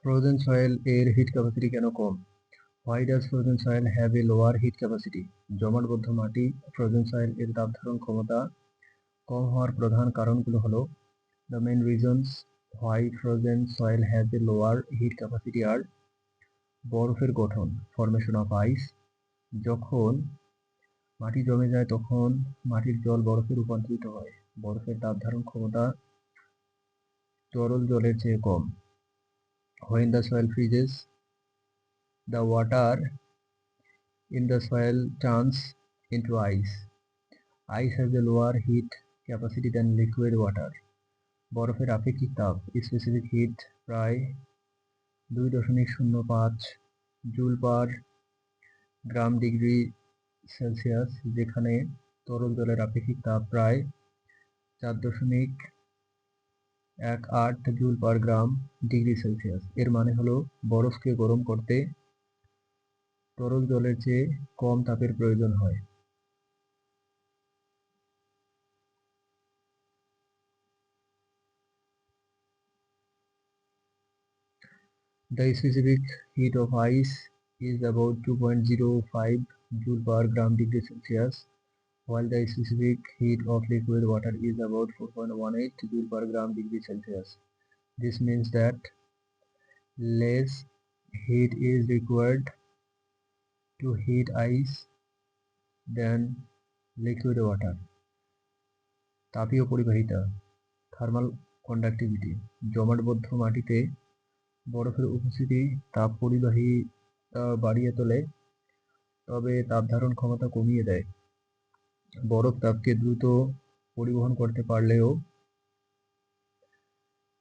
Frozen soil এর heat capacity কেন কম? Why does frozen soil have a lower heat capacity? জমাটবদ্ধ মাটি ফ্রোজেন সয়েল এর তাপ ধারণ ক্ষমতা কম হওয়ার প্রধান কারণগুলো হলো the main reasons why frozen soil has a lower heat capacity আর বরফের গঠন ফর্মেশন অফ আইস। যখন মাটি জমে যায় তখন মাটির জল বরফে রূপান্তরিত হয়। বরফের তাপ ধারণ ক্ষমতা তরল জলের চেয়ে কম। When the soil freezes, the water in the soil turns into ice. Ice has a lower heat capacity than liquid water. বরফের আপেক্ষিক তাপ স্পেসিফিক হিট প্রায় 2.05 জুল পার গ্রাম ডিগ্রি সেলসিয়াস, যেখানে তরল জলের আপেক্ষিক তাপ প্রায় 4.18 জুল পার গ্রাম ডিগ্রি সেলসিয়াস। এর মানে হলো বরফকে গরম করতে তরল জলের চেয়ে কম তাপের প্রয়োজন হয়। The specific heat of ice is about 2.05 joule per gram degree Celsius, while the specific heat of liquid water is about 4.18 joule per gram degree Celsius. This means that less heat is required to heat ice than liquid water. তাপীয় পরিবাহিতা thermal conductivity জমাটবদ্ধ মাটিতে বরফের উপস্থিতি তাপ পরিবাহিতা বাড়িয়ে তোলে, তবে তাপ ধারণ ক্ষমতা কমিয়ে দেয়। বরফ তাপকে দ্রুত পরিবহন করতে পারলেও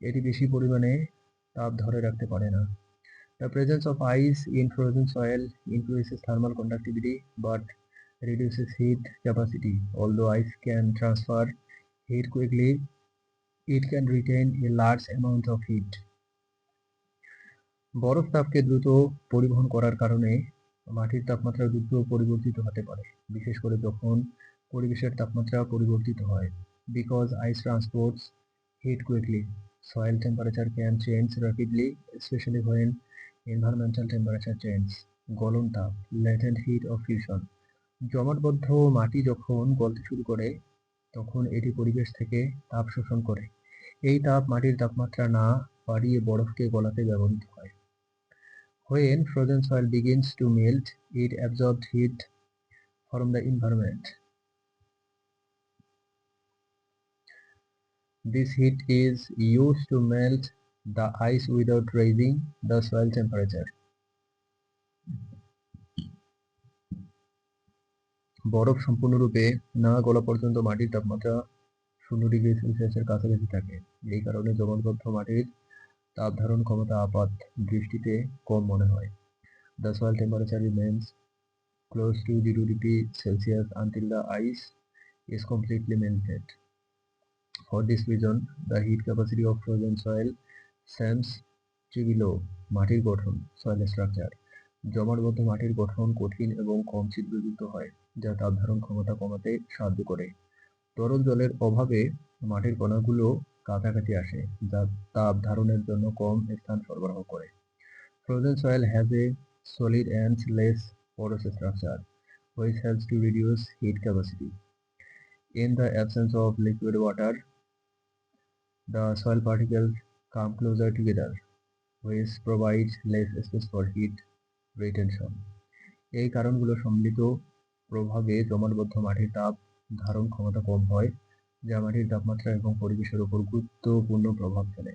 এটি বেশি পরিমাণে তাপ ধরে রাখতে পারে না। The presence of ice in frozen soil increases thermal conductivity but reduces heat capacity. Although ice can transfer heat quickly, it can retain a large amount of heat. বরফ তাপকে দ্রুত পরিবহন করার কারণে মাটির তাপমাত্রা দ্রুত পরিবর্তিত হতে পারে, বিশেষ করে যখন পরিবেশের তাপমাত্রা পরিবর্তিত হয়। Because ice transports heat quickly, soil temperature can change rapidly, especially when environmental temperature change. গলন তাপ latent heat of fusion জমাটবদ্ধ মাটি যখন গলতে শুরু করে তখন এটি পরিবেশ থেকে তাপ শোষণ করে। এই তাপ মাটির তাপমাত্রা না বাড়িয়ে বরফকে গলাতে ব্যবহৃত হয়। When frozen soil begins to melt, it absorbs heat from the environment. This heat is used to melt the ice without raising the soil temperature. বরফ সম্পূর্ণরূপে না গলা পর্যন্ত মাটির তাপমাত্রা 0 ডিগ্রি সেলসিয়াসের কাছাকাছি থাকে। এই কারণে জমাটবদ্ধ মাটির তাপ ধারণ ক্ষমতা আপাত দৃষ্টিতে কম মনে হয়। The soil temperature remains close to 0 degree Celsius until the ice is completely melted. For this reason, the heat capacity of frozen soil seems to be low. মাটির গঠন soil structure জমাটবদ্ধ মাটির গঠন কঠিন এবং কম ছিদ্রযুক্ত হয়, যা তাপ ধারণ ক্ষমতা কমাতে সাহায্য করে। তরল জলের অভাবে মাটির কণাগুলো কাছাকাছি আসে, যা তাপ ধারণের জন্য কম স্থান সরবরাহ করে। Frozen soil has a solid and less porous structure, which helps to reduce heat capacity. In the absence of liquid water, the soil particles come closer together, which provides less space for heat retention. এই কারণগুলো সম্মিলিত প্রভাবে জমাটবদ্ধ মাটির তাপ ধারণ ক্ষমতা কম হয়, যা মাটির তাপমাত্রা এবং পরিবেশের উপর গুরুত্বপূর্ণ প্রভাব ফেলে।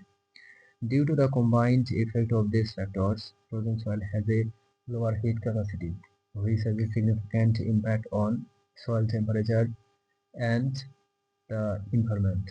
Due to the combined effect of these factors, frozen soil has a lower heat capacity, which has a significant impact on soil temperature and the environment.